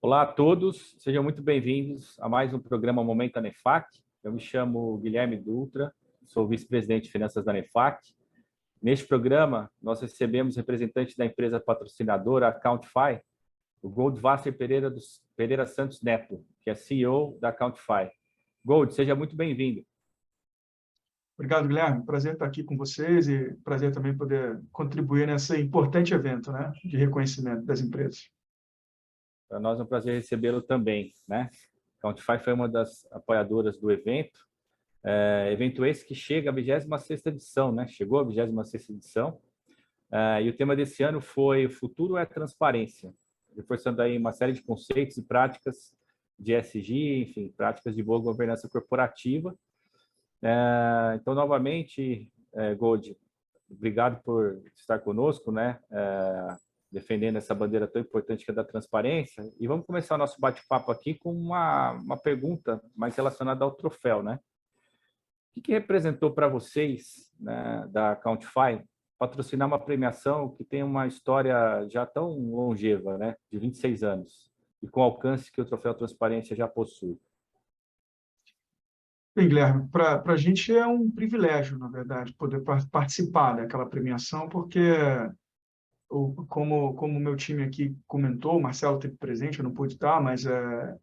Olá a todos, sejam muito bem-vindos a mais um programa Momento ANEFAC. Eu me chamo Guilherme Dutra, sou vice-presidente de finanças da ANEFAC. Neste programa, nós recebemos representantes da empresa patrocinadora Accountfy, o Goldwasser Pereira Santos Neto, que é CEO da Accountfy. Gold, seja muito bem-vindo. Obrigado, Guilherme. Prazer estar aqui com vocês e prazer também poder contribuir nesse importante evento, né, de reconhecimento das empresas. Para nós é um prazer recebê-lo também, né? A Accountfy foi uma das apoiadoras do evento. Evento esse que chega à 26ª edição, né? Chegou à 26ª edição. E o tema desse ano foi O Futuro é Transparência, reforçando aí uma série de conceitos e práticas de ESG, enfim, práticas de boa governança corporativa. Então, novamente, Gold, obrigado por estar conosco, né? Defendendo essa bandeira tão importante que é da transparência. E vamos começar o nosso bate-papo aqui com uma pergunta mais relacionada ao troféu, né? O que representou para vocês, né, da Accountfy, patrocinar uma premiação que tem uma história já tão longeva, né, de 26 anos, e com o alcance que o Troféu Transparência já possui? Bem, Guilherme, para a gente é um privilégio, na verdade, poder participar daquela premiação, porque, como o meu time aqui comentou, o Marcelo esteve presente, eu não pude estar, mas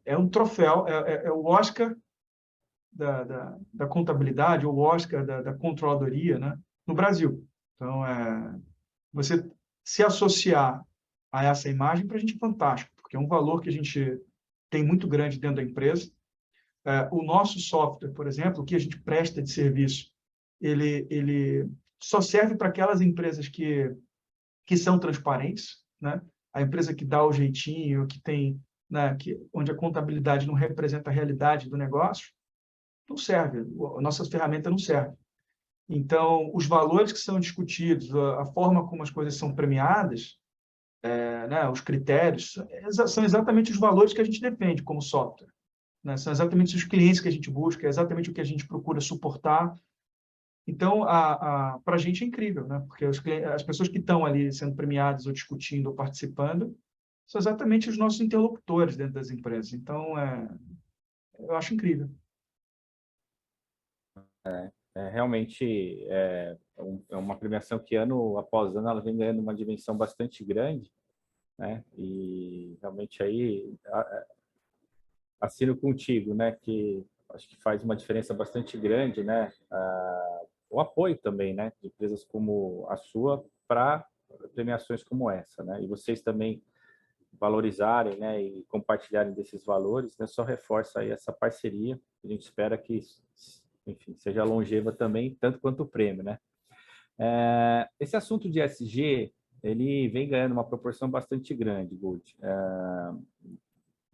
é um troféu, é o Oscar da contabilidade, ou o Oscar da controladoria, né, no Brasil. Então, você se associar a essa imagem, para a gente é fantástico, porque é um valor que a gente tem muito grande dentro da empresa. O nosso software, por exemplo, o que a gente presta de serviço, ele só serve para aquelas empresas que são transparentes, né? A empresa que dá o jeitinho, que tem, né, onde a contabilidade não representa a realidade do negócio, não serve, a nossa ferramenta não serve. Então, os valores que são discutidos, a forma como as coisas são premiadas, né, os critérios, são exatamente os valores que a gente defende como software, né? São exatamente os clientes que a gente busca, é exatamente o que a gente procura suportar. Então, para a gente é incrível, né? Porque as pessoas que estão ali sendo premiadas ou discutindo ou participando são exatamente os nossos interlocutores dentro das empresas. Então, eu acho incrível. Realmente é uma premiação que ano após ano ela vem ganhando uma dimensão bastante grande, né? E realmente aí assino contigo, né? Que acho que faz uma diferença bastante grande, né? O apoio também, né? De empresas como a sua para premiações como essa, né? E vocês também valorizarem, né? E compartilharem desses valores, né? Só reforça aí essa parceria. A gente espera que, enfim, seja longeva também, tanto quanto o prêmio, né? Esse assunto de ESG, ele vem ganhando uma proporção bastante grande, Gold,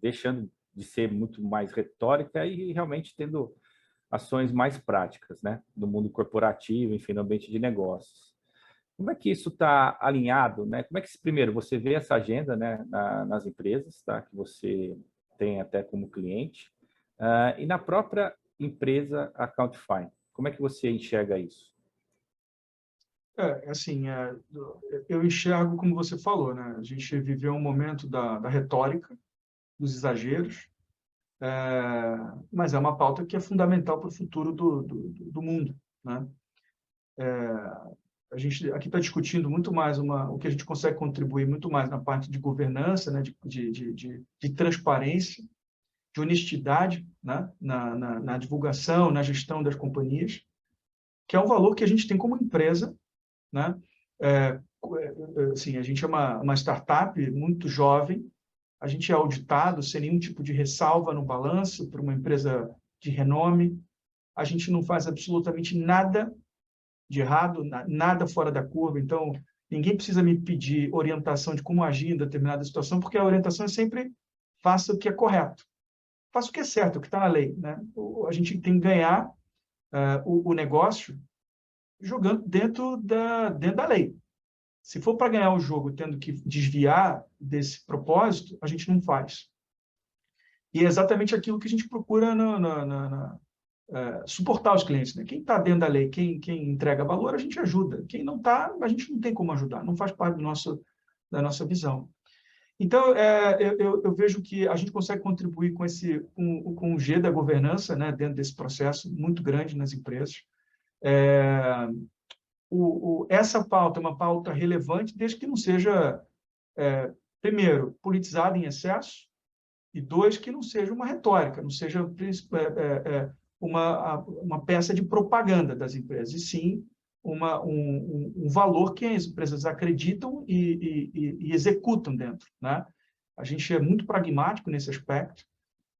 deixando de ser muito mais retórica e realmente tendo ações mais práticas, né? No mundo corporativo, enfim, no ambiente de negócios. Como é que isso está alinhado, né? Como é que, primeiro, você vê essa agenda, né, nas empresas, tá? Que você tem até como cliente, e na própria empresa Accountfy, como é que você enxerga isso? Assim, eu enxergo como você falou, né? A gente viveu um momento da retórica, dos exageros, mas é uma pauta que é fundamental para o futuro do mundo, né? A gente aqui está discutindo muito mais o que a gente consegue contribuir muito mais na parte de governança, né? de transparência, de honestidade, né? na divulgação, na gestão das companhias, que é um valor que a gente tem como empresa, né? Assim, a gente é uma startup muito jovem, a gente é auditado sem nenhum tipo de ressalva no balanço por uma empresa de renome, a gente não faz absolutamente nada de errado, nada fora da curva, então ninguém precisa me pedir orientação de como agir em determinada situação, porque a orientação é sempre faça o que é correto, faça o que é certo, o que está na lei, né? A gente tem que ganhar o negócio jogando dentro da lei. Se for para ganhar o jogo tendo que desviar desse propósito, a gente não faz. E é exatamente aquilo que a gente procura suportar os clientes, né? Quem está dentro da lei, quem entrega valor, a gente ajuda. Quem não está, a gente não tem como ajudar, não faz parte da nossa visão. Então, eu vejo que a gente consegue contribuir com o G da governança, né, dentro desse processo muito grande nas empresas. Essa pauta é uma pauta relevante, desde que não seja, primeiro, politizada em excesso, e dois, que não seja uma retórica, não seja uma peça de propaganda das empresas, e sim um valor que as empresas acreditam e executam dentro, né? A gente é muito pragmático nesse aspecto,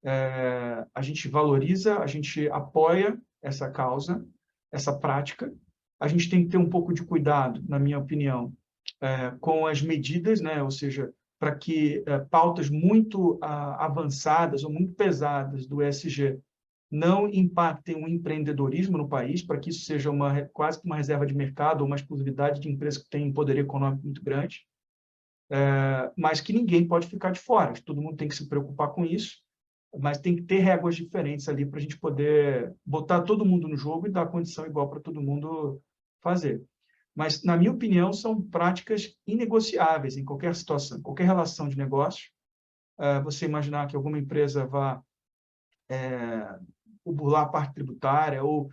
a gente valoriza, a gente apoia essa causa, essa prática. A gente tem que ter um pouco de cuidado, na minha opinião, com as medidas, né? Ou seja, para que pautas muito avançadas ou muito pesadas do ESG não impactem o empreendedorismo no país, para que isso seja quase que uma reserva de mercado ou uma exclusividade de empresas que têm um poder econômico muito grande, mas que ninguém pode ficar de fora. Todo mundo tem que se preocupar com isso, mas tem que ter réguas diferentes ali para a gente poder botar todo mundo no jogo e dar condição igual para todo mundo fazer. Mas, na minha opinião, são práticas inegociáveis em qualquer situação, qualquer relação de negócio. Você imaginar que alguma empresa vá burlar a parte tributária ou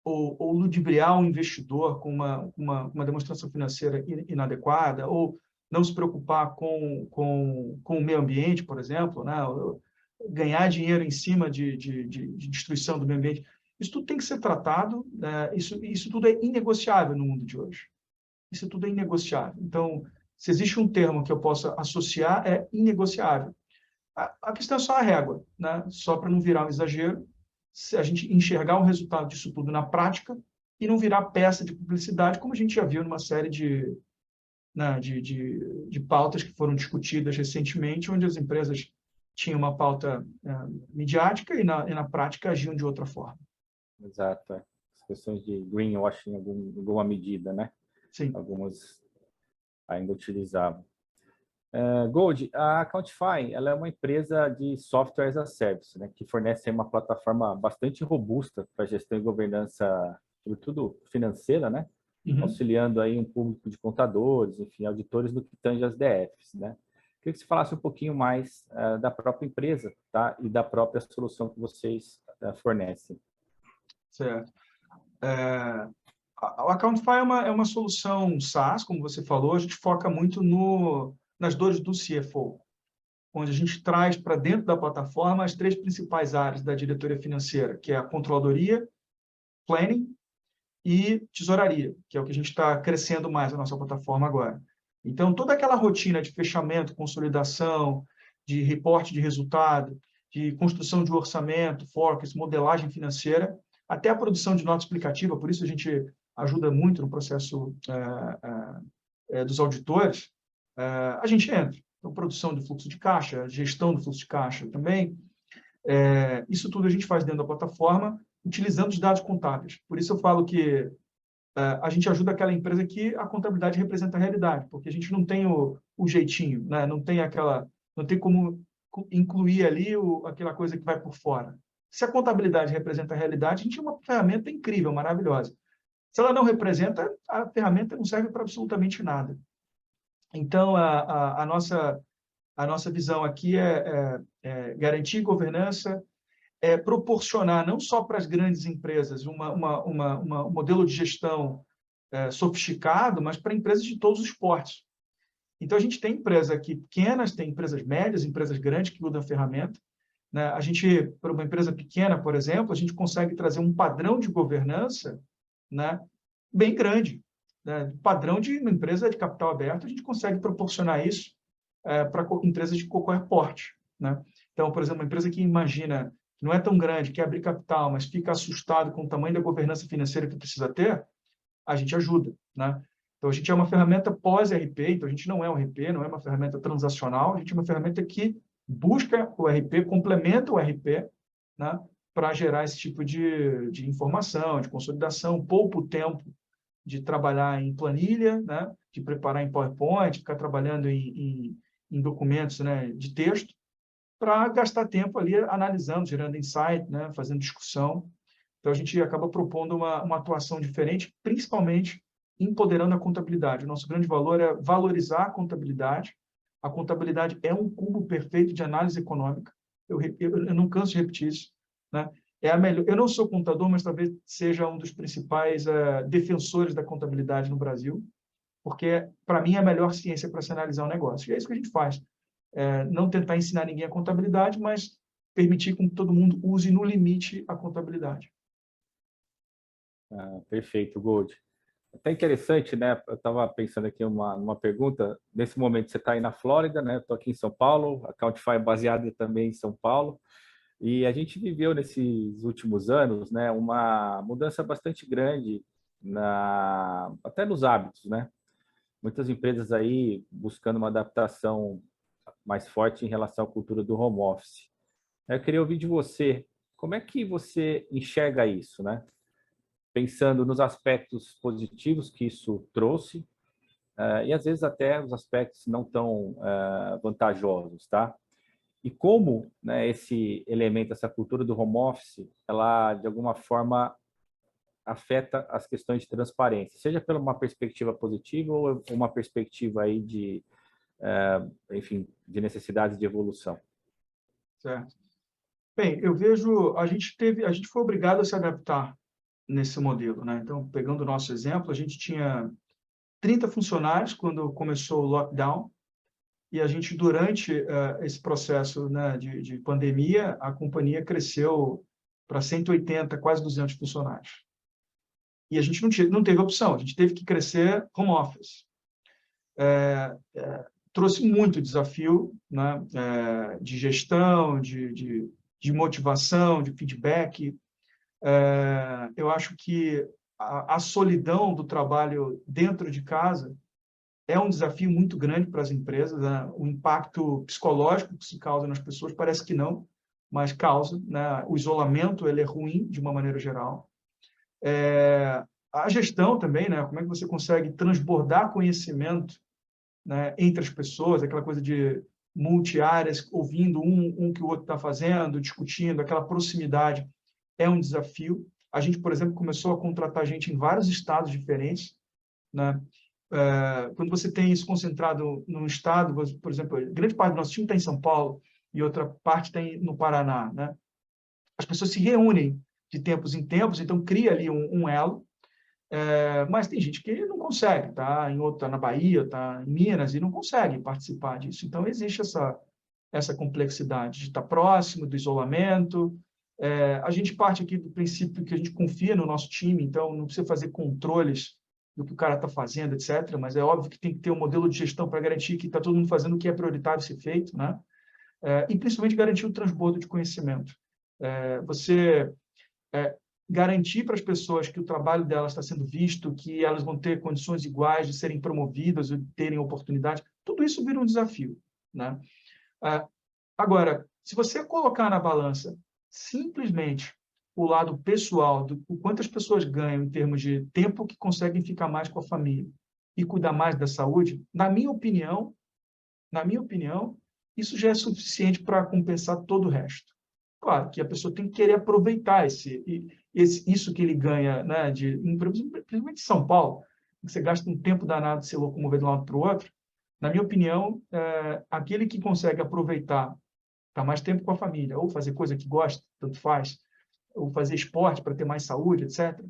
ludibriar um investidor com uma demonstração financeira inadequada, ou não se preocupar com o meio ambiente, por exemplo, né? Ganhar dinheiro em cima de destruição do meio ambiente. Isso tudo tem que ser tratado, né? Isso tudo é inegociável no mundo de hoje. Isso tudo é inegociável. Então, se existe um termo que eu possa associar, é inegociável. A questão é só a régua, né? Só para não virar um exagero, se a gente enxergar o resultado disso tudo na prática e não virar peça de publicidade, como a gente já viu numa série de pautas que foram discutidas recentemente, onde as empresas tinham uma pauta midiática e na prática agiam de outra forma. Exato. As questões de greenwashing em alguma medida, né? Sim. Algumas ainda utilizavam. Gold, a Accountify, ela é uma empresa de software as a service, né, que fornece uma plataforma bastante robusta para gestão e governança, sobretudo financeira, né, auxiliando aí um público de contadores, enfim, auditores no que tange as DFs, né. Queria que você falasse um pouquinho mais da própria empresa, tá, e da própria solução que vocês fornecem. Certo. A Accountify é uma solução SaaS, como você falou. A gente foca muito nas dores do CFO, onde a gente traz para dentro da plataforma as três principais áreas da diretoria financeira, que é a controladoria, planning e tesouraria, que é o que a gente está crescendo mais na nossa plataforma agora. Então, toda aquela rotina de fechamento, consolidação, de reporte de resultado, de construção de orçamento, forecast, modelagem financeira, até a produção de nota explicativa, por isso a gente ajuda muito no processo dos auditores, a gente entra. Então, produção de fluxo de caixa, gestão do fluxo de caixa também. Isso tudo a gente faz dentro da plataforma, utilizando os dados contábeis. Por isso eu falo que a gente ajuda aquela empresa que a contabilidade representa a realidade, porque a gente não tem o jeitinho, né? Não tem como incluir ali aquela coisa que vai por fora. Se a contabilidade representa a realidade, a gente é uma ferramenta incrível, maravilhosa. Se ela não representa, a ferramenta não serve para absolutamente nada. Então, a nossa visão aqui é garantir governança, proporcionar não só para as grandes empresas um modelo de gestão sofisticado, mas para empresas de todos os portes. Então, a gente tem empresas aqui pequenas, tem empresas médias, empresas grandes que usam a ferramenta, né? A gente, para uma empresa pequena, por exemplo, a gente consegue trazer um padrão de governança, né, bem grande. Né? Padrão de uma empresa de capital aberto, a gente consegue proporcionar isso para empresas de qualquer porte. Né? Então, por exemplo, uma empresa que imagina que não é tão grande, quer abrir capital, mas fica assustado com o tamanho da governança financeira que precisa ter, a gente ajuda. Né? Então, a gente é uma ferramenta pós-RP, então a gente não é um RP, não é uma ferramenta transacional, a gente é uma ferramenta que busca o RP, complementa o RP, né, para gerar esse tipo de informação, de consolidação, poupa o tempo de trabalhar em planilha, né, de preparar em PowerPoint, ficar trabalhando em documentos, né, de texto, para gastar tempo ali analisando, gerando insight, né, fazendo discussão. Então, a gente acaba propondo uma atuação diferente, principalmente empoderando a contabilidade. O nosso grande valor é valorizar a contabilidade. A contabilidade é um cubo perfeito de análise econômica. Eu não canso de repetir isso, né? É a melhor. Eu não sou contador, mas talvez seja um dos principais defensores da contabilidade no Brasil, porque, para mim, é a melhor ciência para se analisar um negócio. E é isso que a gente faz. Não tentar ensinar ninguém a contabilidade, mas permitir que todo mundo use no limite a contabilidade. Perfeito, Gold. Até interessante, né? Eu estava pensando aqui numa pergunta. Nesse momento, você está aí na Flórida, né? Eu estou aqui em São Paulo. A Countify é baseada também em São Paulo. E a gente viveu nesses últimos anos, né? Uma mudança bastante grande até nos hábitos, né? Muitas empresas aí buscando uma adaptação mais forte em relação à cultura do home office. Eu queria ouvir de você, como é que você enxerga isso, né? Pensando nos aspectos positivos que isso trouxe, e às vezes até os aspectos não tão vantajosos, tá? E como, né, esse elemento, essa cultura do home office, ela de alguma forma afeta as questões de transparência, seja pela uma perspectiva positiva ou uma perspectiva aí de, enfim, de necessidades de evolução. Certo. Bem, eu vejo, a gente foi obrigado a se adaptar nesse modelo, né? Então, pegando o nosso exemplo, a gente tinha 30 funcionários quando começou o lockdown, e a gente, durante esse processo, né, de pandemia, a companhia cresceu para 180, quase 200 funcionários. E a gente não teve opção, a gente teve que crescer home office. Trouxe muito desafio, né, de gestão, de motivação, de feedback. Eu acho que a solidão do trabalho dentro de casa é um desafio muito grande para as empresas, né? O impacto psicológico que se causa nas pessoas parece que não, mas causa, né? O isolamento, ele é ruim de uma maneira geral. A gestão também, né? Como é que você consegue transbordar conhecimento, né, entre as pessoas, aquela coisa de multi-áreas, ouvindo um que o outro está fazendo, discutindo, aquela proximidade é um desafio. A gente, por exemplo, começou a contratar gente em vários estados diferentes, né? Quando você tem isso concentrado num estado, por exemplo, grande parte do nosso time está em São Paulo e outra parte está no Paraná, né? As pessoas se reúnem de tempos em tempos, então cria ali um elo, mas tem gente que não consegue, tá em outra, na Bahia, tá em Minas, e não consegue participar disso. Então, existe essa complexidade de estar próximo do isolamento. A gente parte aqui do princípio que a gente confia no nosso time, então não precisa fazer controles do que o cara está fazendo, etc. Mas é óbvio que tem que ter um modelo de gestão para garantir que está todo mundo fazendo o que é prioritário ser feito, né? E principalmente garantir o transbordo de conhecimento. Você garantir para as pessoas que o trabalho delas está sendo visto, que elas vão ter condições iguais de serem promovidas, de terem oportunidade, tudo isso vira um desafio, né? Agora, se você colocar na balança simplesmente o lado pessoal, do quanto as pessoas ganham em termos de tempo que conseguem ficar mais com a família e cuidar mais da saúde, na minha opinião, isso já é suficiente para compensar todo o resto. Claro que a pessoa tem que querer aproveitar isso que ele ganha, né, principalmente em São Paulo, que você gasta um tempo danado de se locomover de um lado para o outro. Na minha opinião, aquele que consegue aproveitar, estar mais tempo com a família, ou fazer coisa que gosta, tanto faz, ou fazer esporte para ter mais saúde, etc.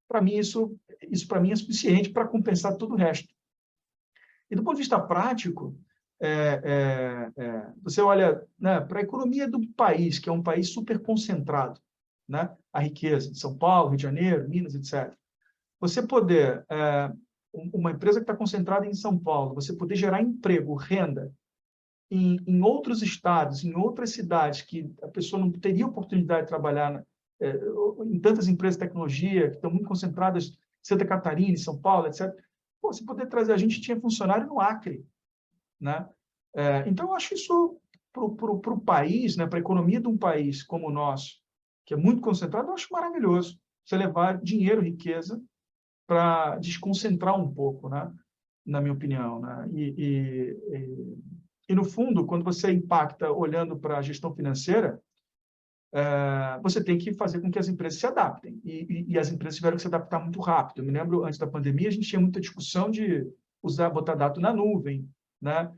Para mim, isso para mim é suficiente para compensar todo o resto. E do ponto de vista prático, você olha, né, para a economia do país, que é um país super concentrado, né, a riqueza de São Paulo, Rio de Janeiro, Minas, etc. Você poder, uma empresa que está concentrada em São Paulo, você poder gerar emprego, renda, em outros estados, em outras cidades, que a pessoa não teria oportunidade de trabalhar em tantas empresas de tecnologia, que estão muito concentradas em Santa Catarina, em São Paulo, etc. Pô, você poder trazer, a gente tinha funcionário no Acre, né? Então, eu acho isso, para o país, né, para a economia de um país como o nosso, que é muito concentrado, eu acho maravilhoso. Você levar dinheiro, riqueza, para desconcentrar um pouco, né, na minha opinião, né? E, no fundo, quando você impacta olhando para a gestão financeira, você tem que fazer com que as empresas se adaptem. E as empresas tiveram que se adaptar muito rápido. Eu me lembro, antes da pandemia, a gente tinha muita discussão de botar dado na nuvem, né?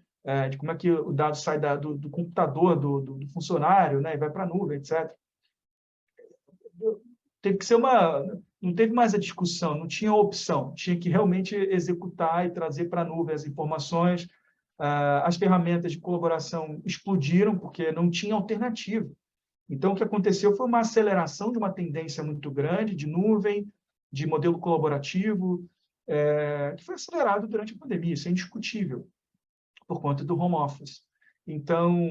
De como é que o dado sai do computador do funcionário, né? E vai para a nuvem, etc. Teve que ser não teve mais a discussão, não tinha opção. Tinha que realmente executar e trazer para a nuvem as informações. As ferramentas de colaboração explodiram porque não tinha alternativa. Então, o que aconteceu foi uma aceleração de uma tendência muito grande de nuvem, de modelo colaborativo, que foi acelerado durante a pandemia, isso é indiscutível, por conta do home office. Então,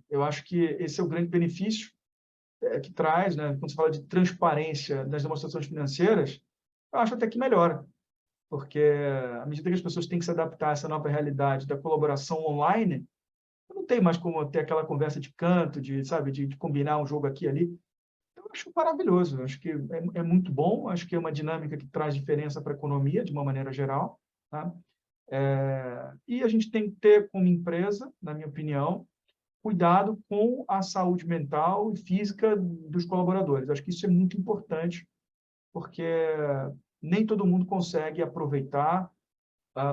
eu acho que esse é o grande benefício que traz, né? Quando se fala de transparência das demonstrações financeiras, eu acho até que melhora, porque à medida que as pessoas têm que se adaptar a essa nova realidade da colaboração online, não tem mais como ter aquela conversa de canto, sabe, de combinar um jogo aqui e ali. Eu acho maravilhoso, acho que é muito bom, acho que é uma dinâmica que traz diferença para a economia, de uma maneira geral. Tá? E a gente tem que ter, como empresa, na minha opinião, cuidado com a saúde mental e física dos colaboradores. Acho que isso é muito importante, porque nem todo mundo consegue aproveitar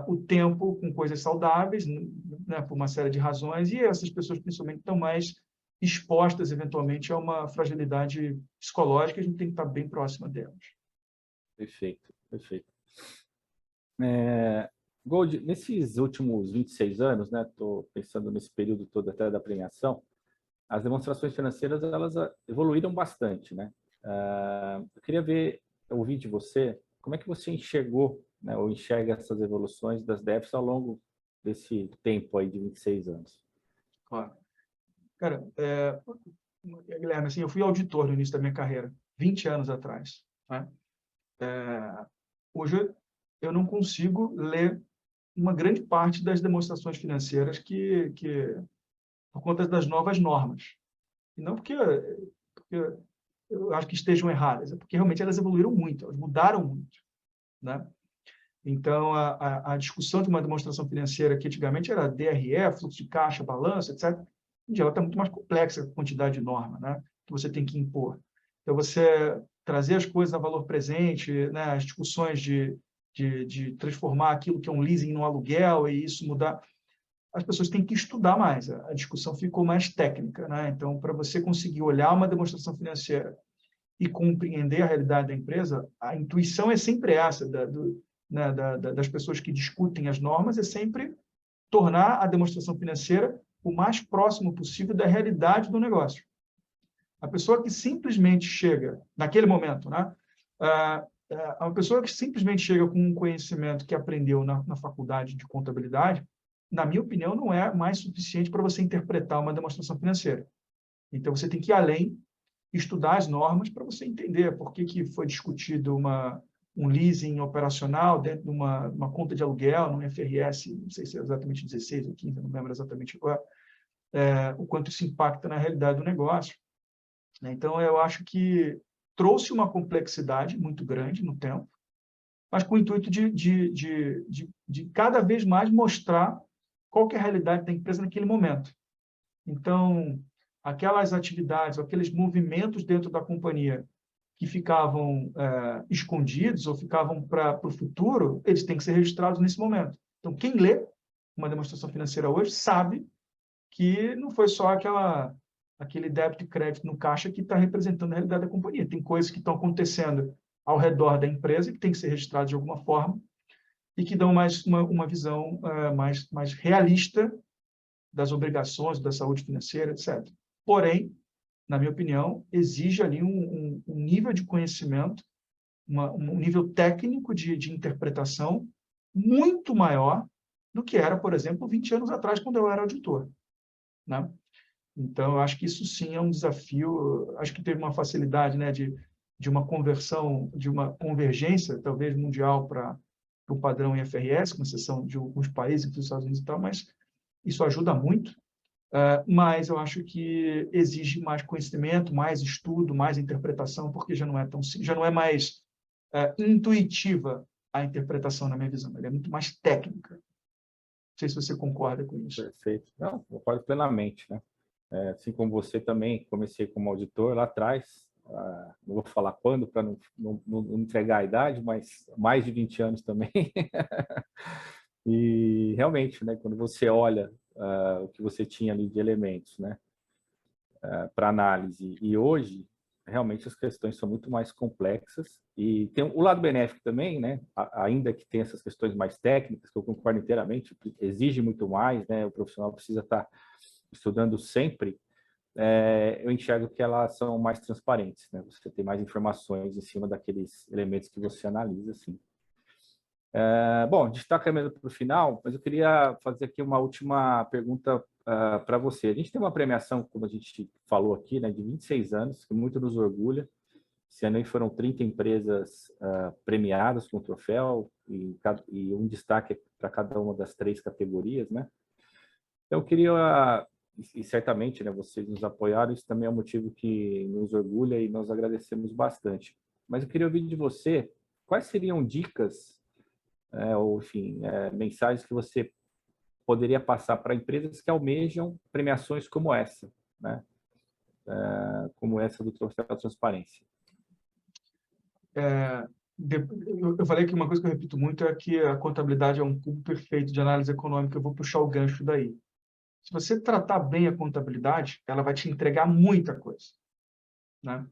o tempo com coisas saudáveis, né, por uma série de razões, e essas pessoas, principalmente, estão mais expostas, eventualmente, a uma fragilidade psicológica, a gente tem que estar bem próxima delas. Perfeito, perfeito. Gold, nesses últimos 26 anos, né, estou pensando nesse período todo até da premiação, as demonstrações financeiras elas evoluíram bastante, né? Eu queria ouvir de você, como é que você enxergou, né, ou enxerga essas evoluções das DEFs ao longo desse tempo aí de 26 anos? Claro. Cara, Guilherme, assim, eu fui auditor no início da minha carreira, 20 anos atrás. Né? Hoje, eu não consigo ler uma grande parte das demonstrações financeiras por conta das novas normas. E não porque eu acho que estejam erradas, é porque realmente elas evoluíram muito, elas mudaram muito, né? Então, a discussão de uma demonstração financeira que antigamente era DRE, fluxo de caixa, balanço, etc., hoje em dia ela está muito mais complexa, a quantidade de norma, né, que você tem que impor. Então, você trazer as coisas a valor presente, né, as discussões de transformar aquilo que é um leasing no aluguel e isso mudar, as pessoas têm que estudar mais, a discussão ficou mais técnica, né? Então, para você conseguir olhar uma demonstração financeira e compreender a realidade da empresa, a intuição é sempre essa, das pessoas que discutem as normas, é sempre tornar a demonstração financeira o mais próximo possível da realidade do negócio. A pessoa que simplesmente chega, naquele momento, né? A pessoa que simplesmente chega com um conhecimento que aprendeu na faculdade de contabilidade, na minha opinião, não é mais suficiente para você interpretar uma demonstração financeira. Então, você tem que ir além, estudar as normas para você entender por que foi discutido um leasing operacional dentro de uma conta de aluguel, num FRS, não sei se é exatamente 16 ou 15, não lembro exatamente agora, o quanto isso impacta na realidade do negócio. Então, eu acho que trouxe uma complexidade muito grande no tempo, mas com o intuito de cada vez mais mostrar qual que é a realidade da empresa naquele momento. Então, aquelas atividades, aqueles movimentos dentro da companhia que ficavam escondidos ou ficavam para o futuro, eles têm que ser registrados nesse momento. Então, quem lê uma demonstração financeira hoje sabe que não foi só aquele débito e crédito no caixa que está representando a realidade da companhia. Tem coisas que estão acontecendo ao redor da empresa que tem que ser registradas de alguma forma e que dão mais uma visão mais realista das obrigações, da saúde financeira, etc. Porém, na minha opinião, exige ali um nível de conhecimento, um nível técnico de interpretação muito maior do que era, por exemplo, 20 anos atrás, quando eu era auditor. Né? Então, eu acho que isso sim é um desafio. Acho que teve uma facilidade, né, de uma conversão, de uma convergência, talvez mundial, para o padrão IFRS, com exceção de alguns países, dos Estados Unidos e tal, mas isso ajuda muito. Mas eu acho que exige mais conhecimento, mais estudo, mais interpretação, porque já não é mais intuitiva a interpretação, na minha visão. Ela é muito mais técnica. Não sei se você concorda com isso. Perfeito. Não, concordo plenamente, né? Assim como você também, comecei como auditor lá atrás, não vou falar quando para não entregar a idade, mas mais de 20 anos também. E realmente, né, quando você olha o que você tinha ali de elementos, né, para análise, e hoje, realmente as questões são muito mais complexas, e tem o lado benéfico também, né, ainda que tenha essas questões mais técnicas, que eu concordo inteiramente, exige muito mais, né, o profissional precisa estar estudando sempre, eu enxergo que elas são mais transparentes, né? Você tem mais informações em cima daqueles elementos que você analisa, assim. Bom, a gente está caminhando para o final, mas eu queria fazer aqui uma última pergunta para você. A gente tem uma premiação, como a gente falou aqui, né, de 26 anos, que muito nos orgulha. Esse ano aí foram 30 empresas premiadas com o troféu e um destaque para cada uma das 3 categorias, né? Então, eu queria, e certamente, né, vocês nos apoiaram, isso também é um motivo que nos orgulha e nós agradecemos bastante. Mas eu queria ouvir de você, quais seriam dicas, ou, enfim, mensagens que você poderia passar para empresas que almejam premiações como essa, né? Como essa do Troféu Transparência. Eu falei que uma coisa que eu repito muito é que a contabilidade é um cubo perfeito de análise econômica. Eu vou puxar o gancho daí. Se você tratar bem a contabilidade, ela vai te entregar muita coisa, né?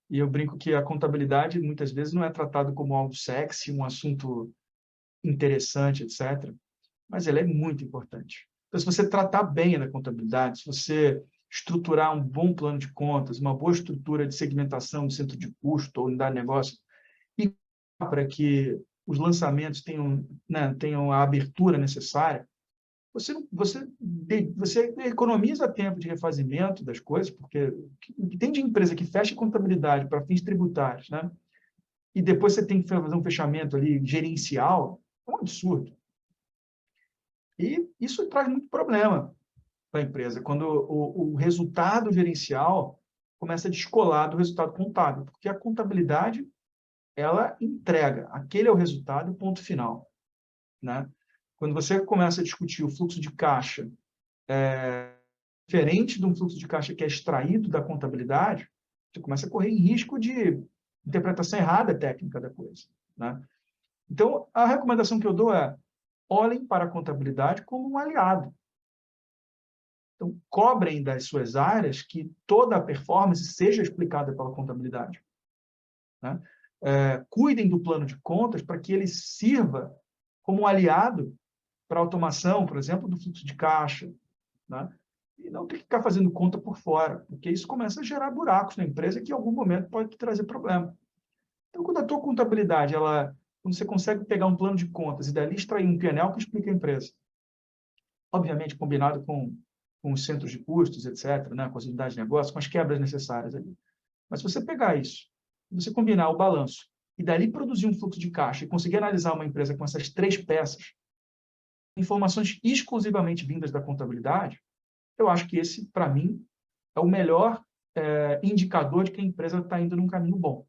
E eu brinco que a contabilidade muitas vezes não é tratado como algo sexy, um assunto interessante, etc. Mas ela é muito importante. Então, se você tratar bem da contabilidade, se você estruturar um bom plano de contas, uma boa estrutura de segmentação de centro de custo ou unidade de negócio, e para que os lançamentos tenham, né, tenham a abertura necessária, você economiza tempo de refazimento das coisas, porque tem de empresa que fecha contabilidade para fins tributários, né? E depois você tem que fazer um fechamento ali gerencial, é um absurdo. E isso traz muito problema para a empresa, quando o resultado gerencial começa a descolar do resultado contábil, porque a contabilidade, ela entrega, aquele é o resultado, ponto final, né? Quando você começa a discutir o fluxo de caixa diferente de um fluxo de caixa que é extraído da contabilidade, você começa a correr em risco de interpretação errada técnica da coisa, né? Então, a recomendação que eu dou é: olhem para a contabilidade como um aliado. Então, cobrem das suas áreas que toda a performance seja explicada pela contabilidade, né? Cuidem do plano de contas para que ele sirva como um aliado para a automação, por exemplo, do fluxo de caixa, né? E não ter que ficar fazendo conta por fora, porque isso começa a gerar buracos na empresa que em algum momento pode trazer problema. Então, quando a tua contabilidade, quando você consegue pegar um plano de contas e dali extrair um P&L que explica a empresa, obviamente combinado com os centros de custos, etc., né, com as unidades de negócio, com as quebras necessárias ali. Mas se você pegar isso, você combinar o balanço e dali produzir um fluxo de caixa e conseguir analisar uma empresa com essas 3 peças, informações exclusivamente vindas da contabilidade, eu acho que esse, para mim, é o melhor indicador de que a empresa está indo num caminho bom,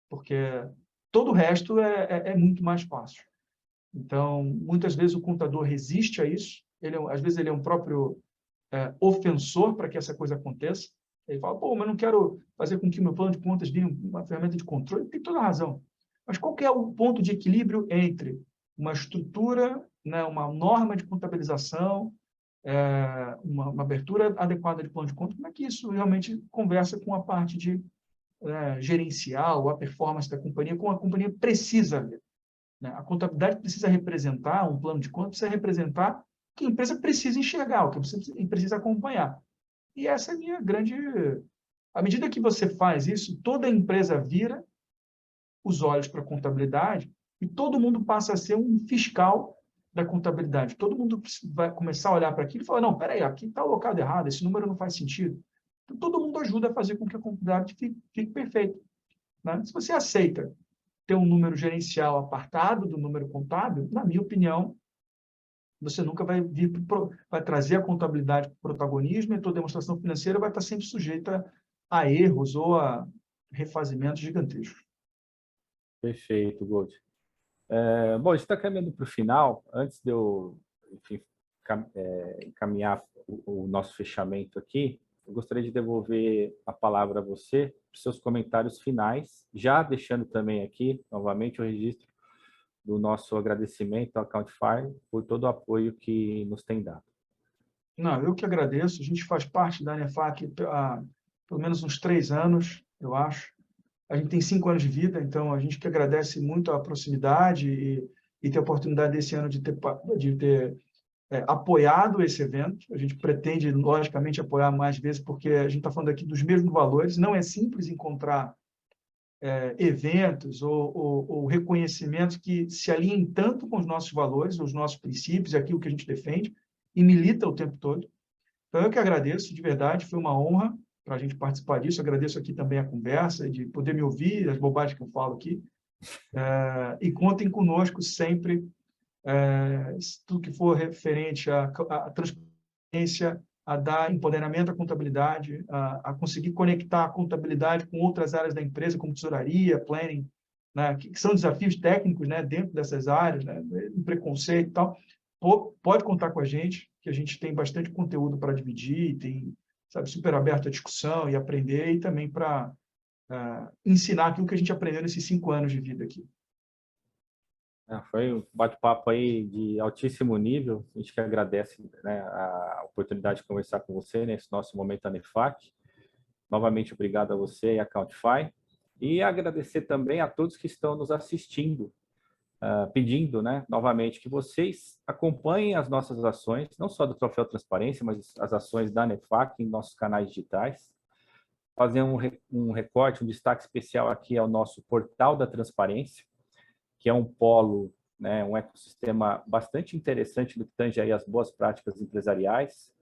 porque todo o resto é muito mais fácil. Então, muitas vezes o contador resiste a isso, às vezes ele é um próprio ofensor para que essa coisa aconteça. Ele fala: pô, mas não quero fazer com que o meu plano de contas vire uma ferramenta de controle. Ele tem toda a razão. Mas qual que é o ponto de equilíbrio entre uma estrutura, né, uma norma de contabilização, uma abertura adequada de plano de contas? Como é que isso realmente conversa com a parte de gerencial, a performance da companhia, como a companhia precisa ver, né? A contabilidade precisa representar, um plano de contas precisa representar o que a empresa precisa enxergar, o que você precisa acompanhar. E essa é a minha grande... À medida que você faz isso, toda a empresa vira os olhos para a contabilidade e todo mundo passa a ser um fiscal da contabilidade. Todo mundo vai começar a olhar para aquilo e falar: não, peraí, aqui está alocado errado, esse número não faz sentido. Então, todo mundo ajuda a fazer com que a contabilidade fique perfeita, né? Se você aceita ter um número gerencial apartado do número contábil, na minha opinião, você nunca vai trazer a contabilidade para o protagonismo, e a tua demonstração financeira vai estar sempre sujeita a erros ou a refazimentos gigantescos. Perfeito, Gold. Bom, a gente está caminhando para o final. Antes de eu, enfim, encaminhar o nosso fechamento aqui, eu gostaria de devolver a palavra a você para os seus comentários finais, já deixando também aqui, novamente, o registro do nosso agradecimento ao Countify por todo o apoio que nos tem dado. Não, eu que agradeço. A gente faz parte da ANEFAC há pelo menos uns 3 anos, eu acho. A gente tem 5 anos de vida, então a gente que agradece muito a proximidade e ter a oportunidade desse ano de ter apoiado esse evento. A gente pretende, logicamente, apoiar mais vezes, porque a gente está falando aqui dos mesmos valores. Não é simples encontrar eventos ou reconhecimentos que se alinhem tanto com os nossos valores, os nossos princípios e aquilo que a gente defende e milita o tempo todo. Então, eu que agradeço, de verdade, foi uma honra para a gente participar disso. Agradeço aqui também a conversa, de poder me ouvir, as bobagens que eu falo aqui. E contem conosco sempre, tudo que for referente à transparência, a dar empoderamento à contabilidade, a conseguir conectar a contabilidade com outras áreas da empresa, como tesouraria, planning, né, que são desafios técnicos, né, dentro dessas áreas, né, preconceito e tal. Pode contar com a gente, que a gente tem bastante conteúdo para dividir, tem, sabe, super aberto à discussão e aprender, e também para ensinar aquilo que a gente aprendeu nesses 5 anos de vida aqui. Foi um bate-papo aí de altíssimo nível. A gente que agradece, né, a oportunidade de conversar com você nesse nosso momento ANEFAC. Novamente, obrigado a você e a Countify. E agradecer também a todos que estão nos assistindo, pedindo, né, novamente, que vocês acompanhem as nossas ações, não só do Troféu Transparência, mas as ações da ANEFAC em nossos canais digitais. Fazer um recorte, um destaque especial aqui ao nosso Portal da Transparência, que é um polo, né, um ecossistema bastante interessante do que tange aí as boas práticas empresariais.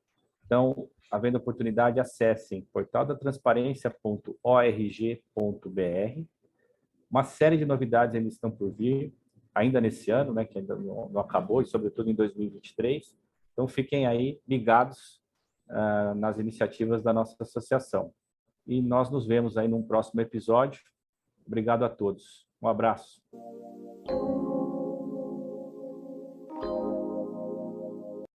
Então, havendo oportunidade, acessem portaldatransparencia.org.br. Uma série de novidades ainda estão por vir, ainda nesse ano, né, que ainda não acabou, e sobretudo em 2023. Então, fiquem aí ligados nas iniciativas da nossa associação. E nós nos vemos aí num próximo episódio. Obrigado a todos. Um abraço.